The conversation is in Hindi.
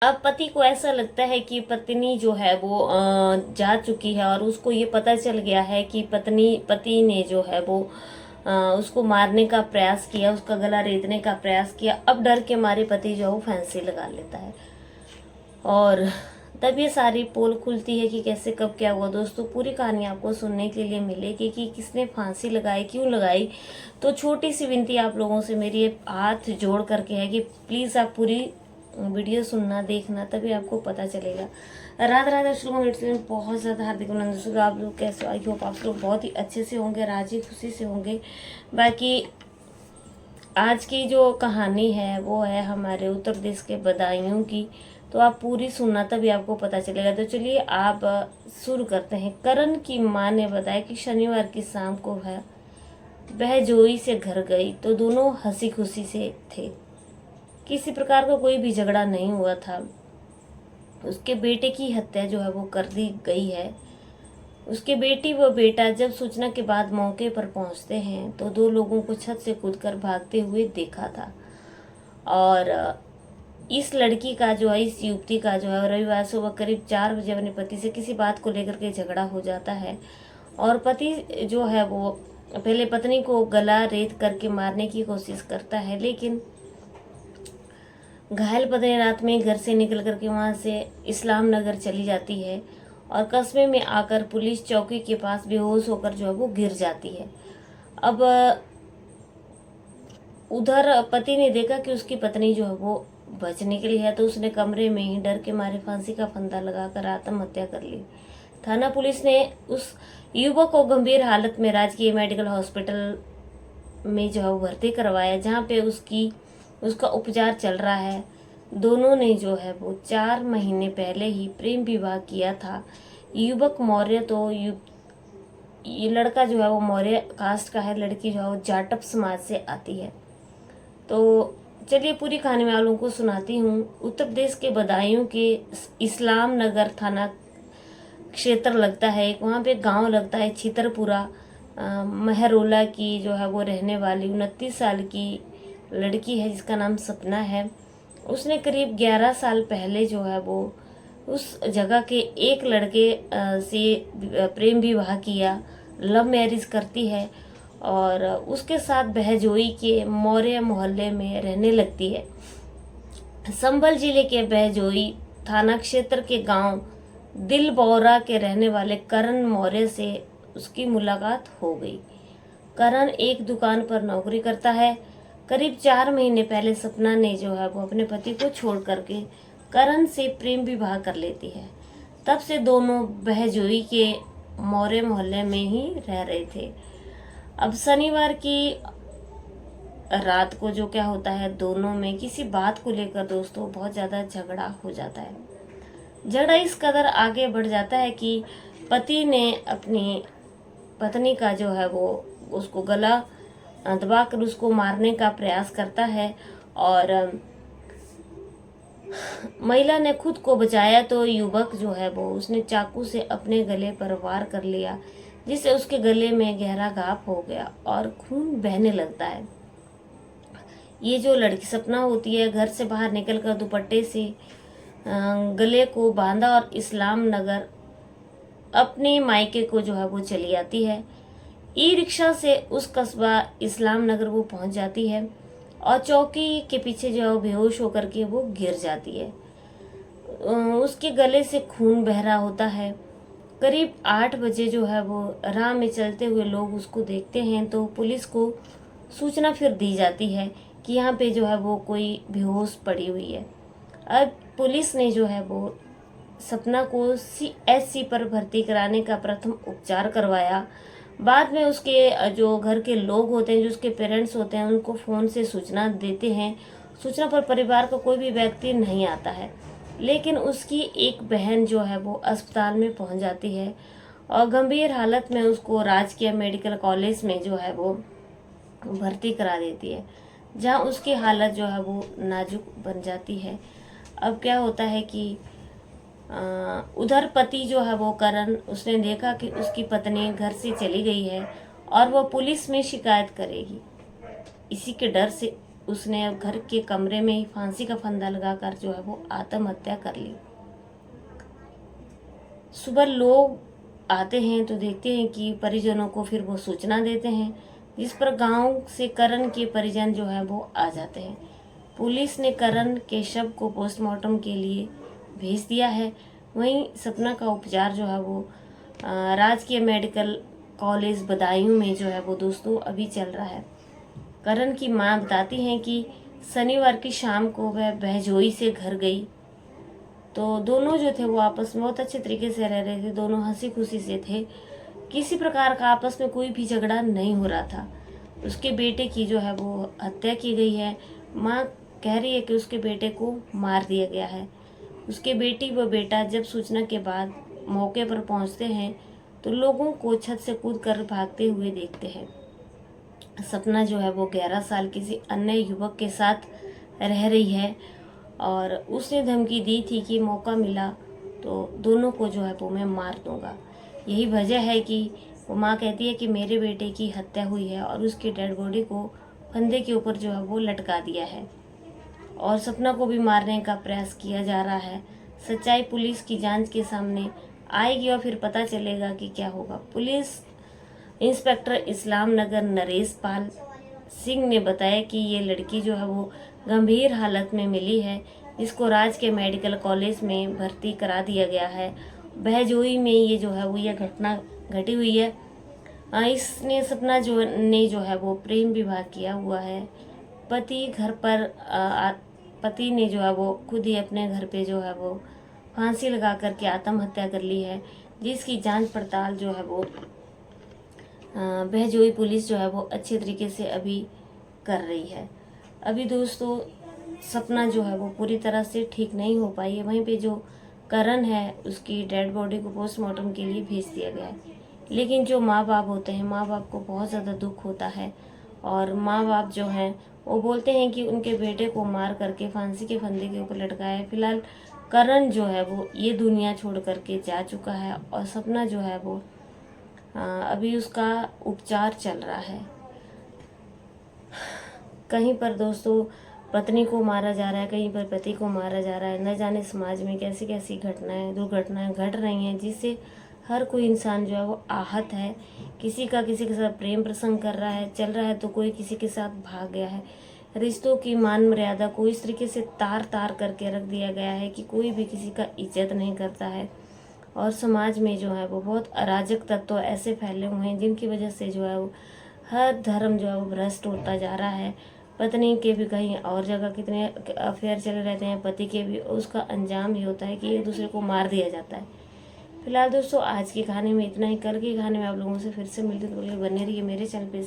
अब पति को ऐसा लगता है कि पत्नी जो है वो जा चुकी है और उसको ये पता चल गया है कि पति ने जो है वो उसको मारने का प्रयास किया, उसका गला रेतने का प्रयास किया। अब डर के मारे पति जो है वो फांसी लगा लेता है और तब ये सारी पोल खुलती है कि कैसे कब क्या हुआ। दोस्तों पूरी कहानी आपको सुनने के लिए मिलेगी कि किसने फांसी लगाई, क्यों लगाई। तो छोटी सी विनती आप लोगों से मेरी हाथ जोड़ करके है कि प्लीज़ आप पूरी वीडियो सुनना, देखना, तभी आपको पता चलेगा। राधे राधे दर्शकों, में बहुत ज़्यादा हार्दिक अभिनंदन। आप लोग कैसे, आई होप आप लोग बहुत ही अच्छे से होंगे, राजी खुशी से होंगे। बाकी आज की जो कहानी है वो है हमारे उत्तर प्रदेश के बदायूं की, तो आप पूरी सुनना तभी आपको पता चलेगा। तो चलिए आप शुरू करते हैं। करण की मां ने बताया कि शनिवार की शाम को वह जोई से घर गई तो दोनों हंसी खुशी से थे। किसी प्रकार का कोई भी झगड़ा नहीं हुआ था। उसके बेटे की हत्या जो है वो कर दी गई है। उसके बेटी व बेटा जब सूचना के बाद मौके पर पहुंचते हैं तो दो लोगों को छत से कूदकर भागते हुए देखा था। और इस लड़की का जो है, इस युवती का जो है, रविवार सुबह करीब 4 बजे अपने पति से किसी बात को लेकर के झगड़ा हो जाता है और पति जो है वो पहले पत्नी को गला रेत करके मारने की कोशिश करता है, लेकिन घायल पत्नी रात में घर से निकल करके वहां से इस्लाम नगर चली जाती है और कस्बे में आकर पुलिस चौकी के पास बेहोश होकर जो है वो गिर जाती है। अब उधर पति ने देखा कि उसकी पत्नी जो है वो बचने के लिए है, तो उसने कमरे में ही डर के मारे फांसी का फंदा लगाकर आत्महत्या कर ली। थाना पुलिस ने उस युवक को गंभीर हालत में राजकीय मेडिकल हॉस्पिटल में जो है भर्ती करवाया, जहाँ पे उसका उपचार चल रहा है। दोनों ने जो है वो 4 महीने पहले ही प्रेम विवाह किया था। युवक मौर्य, तो ये लड़का जो है वो मौर्य कास्ट का है, लड़की जो है वो जाटव समाज से आती है। तो चलिए पूरी कहानी मैं आप लोगों को सुनाती हूँ। उत्तर प्रदेश के बदायूं के इस्लाम नगर थाना क्षेत्र लगता है एक, वहाँ पे गांव लगता है छितरपुरा। महरोला की जो है वो रहने वाली 29 साल की लड़की है जिसका नाम सपना है। उसने करीब 11 साल पहले जो है वो उस जगह के एक लड़के से प्रेम विवाह किया, लव मैरिज करती है और उसके साथ बहजोई के मौर्य मोहल्ले में रहने लगती है। संभल जिले के बहजोई थाना क्षेत्र के गांव दिलबौरा के रहने वाले करण मौर्य से उसकी मुलाकात हो गई। करण एक दुकान पर नौकरी करता है। करीब 4 महीने पहले सपना ने जो है वो अपने पति को छोड़ करके करण से प्रेम विवाह कर लेती है। तब से दोनों बहजोई के मौर्य मोहल्ले में ही रह रहे थे। अब शनिवार की रात को जो क्या होता है, दोनों में किसी बात को लेकर दोस्तों बहुत ज़्यादा झगड़ा हो जाता है। झगड़ा इस कदर आगे बढ़ जाता है कि पति ने अपनी पत्नी का जो है वो उसको गला दबाकर उसको मारने का प्रयास करता है और महिला ने खुद को बचाया तो युवक जो है वो उसने चाकू से अपने गले पर वार कर लिया, जिससे उसके गले में गहरा घाव हो गया और खून बहने लगता है। ये जो लड़की सपना होती है घर से बाहर निकलकर दुपट्टे से गले को बांधा और इस्लाम नगर अपने मायके को जो है वो चली आती है। ई रिक्शा से उस कस्बा इस्लाम नगर वो पहुंच जाती है और चौकी के पीछे जो है बेहोश होकर के वो गिर जाती है। उसके गले से खून बह रहा होता है। करीब 8 बजे जो है वो राह में चलते हुए लोग उसको देखते हैं, तो पुलिस को सूचना फिर दी जाती है कि यहाँ पे जो है वो कोई बेहोश पड़ी हुई है। अब पुलिस ने जो है वो सपना को CHC पर भर्ती कराने का प्रथम उपचार करवाया। बाद में उसके जो घर के लोग होते हैं, जो उसके पेरेंट्स होते हैं, उनको फ़ोन से सूचना देते हैं। सूचना पर परिवार का कोई भी व्यक्ति नहीं आता है, लेकिन उसकी एक बहन जो है वो अस्पताल में पहुंच जाती है और गंभीर हालत में उसको राजकीय मेडिकल कॉलेज में जो है वो भर्ती करा देती है, जहां उसकी हालत जो है वो नाजुक बन जाती है। अब क्या होता है कि उधर पति जो है वो करण, उसने देखा कि उसकी पत्नी घर से चली गई है और वो पुलिस में शिकायत करेगी। इसी के डर से उसने घर के कमरे में ही फांसी का फंदा लगाकर जो है वो आत्महत्या कर ली। सुबह लोग आते हैं तो देखते हैं कि परिजनों को, फिर वो सूचना देते हैं, जिस पर गांव से करण के परिजन जो है वो आ जाते हैं। पुलिस ने करण के शव को पोस्टमार्टम के लिए भेज दिया है। वहीं सपना का उपचार जो है वो राजकीय मेडिकल कॉलेज बदायूं में जो है वो दोस्तों अभी चल रहा है। करण की मां बताती हैं कि शनिवार की शाम को वह बहजोई से घर गई, तो दोनों जो थे वो आपस में बहुत अच्छे तरीके से रह रहे थे, दोनों हंसी खुशी से थे, किसी प्रकार का आपस में कोई भी झगड़ा नहीं हो रहा था। उसके बेटे की जो है वो हत्या की गई है। माँ कह रही है कि उसके बेटे को मार दिया गया है। उसके बेटी व बेटा जब सूचना के बाद मौके पर पहुंचते हैं तो लोगों को छत से कूद कर भागते हुए देखते हैं। सपना जो है वो 11 साल किसी अन्य युवक के साथ रह रही है और उसने धमकी दी थी कि मौका मिला तो दोनों को जो है वो मैं मार दूंगा। यही वजह है कि वो माँ कहती है कि मेरे बेटे की हत्या हुई है और उसकी डेड बॉडी को फंदे के ऊपर जो है वो लटका दिया है और सपना को भी मारने का प्रयास किया जा रहा है। सच्चाई पुलिस की जांच के सामने आएगी और फिर पता चलेगा कि क्या होगा। पुलिस इंस्पेक्टर इस्लाम नगर नरेश पाल सिंह ने बताया कि ये लड़की जो है वो गंभीर हालत में मिली है, जिसको राजकीय मेडिकल कॉलेज में भर्ती करा दिया गया है। बहजोई में ये जो है वो ये घटना घटी हुई है। इसने सपना जो है वो प्रेम विवाह किया हुआ है। पति घर पर पति ने जो है वो खुद ही अपने घर पे जो है वो फांसी लगा करके आत्महत्या कर ली है, जिसकी जांच पड़ताल जो है वो बहजोई पुलिस जो है वो अच्छे तरीके से अभी कर रही है। अभी दोस्तों सपना जो है वो पूरी तरह से ठीक नहीं हो पाई है। वहीं पे जो करण है उसकी डेड बॉडी को पोस्टमार्टम के लिए भेज दिया गया है। लेकिन जो माँ बाप होते हैं, माँ बाप को बहुत ज़्यादा दुख होता है और माँ बाप जो हैं वो बोलते हैं कि उनके बेटे को मार करके फांसी के फंदे के ऊपर लटकाया है। फिलहाल करण जो है वो ये दुनिया छोड़ करके जा चुका है और सपना जो है वो अभी उसका उपचार चल रहा है। कहीं पर दोस्तों पत्नी को मारा जा रहा है, कहीं पर पति को मारा जा रहा है। न जाने समाज में कैसी कैसी घटनाएं, दुर्घटनाएं घट रही हैं, जिससे हर कोई इंसान जो है वो आहत है। किसी का किसी के साथ प्रेम प्रसंग कर रहा है, चल रहा है, तो कोई किसी के साथ भाग गया है। रिश्तों की मान मर्यादा को इस तरीके से तार तार करके रख दिया गया है कि कोई भी किसी का इज्जत नहीं करता है और समाज में जो है वो बहुत अराजक तत्व ऐसे फैले हुए हैं जिनकी वजह से जो है वो हर धर्म जो है वो भ्रष्ट होता जा रहा है। पत्नी के भी कहीं और जगह कितने अफेयर चले रहते हैं, पति के भी, उसका अंजाम ये होता है कि एक दूसरे को मार दिया जाता है। फिलहाल दोस्तों आज की कहानी में इतना ही। कल की कहानी में आप लोगों से फिर से मिलती तो बने रहिए मेरे चैनल पे।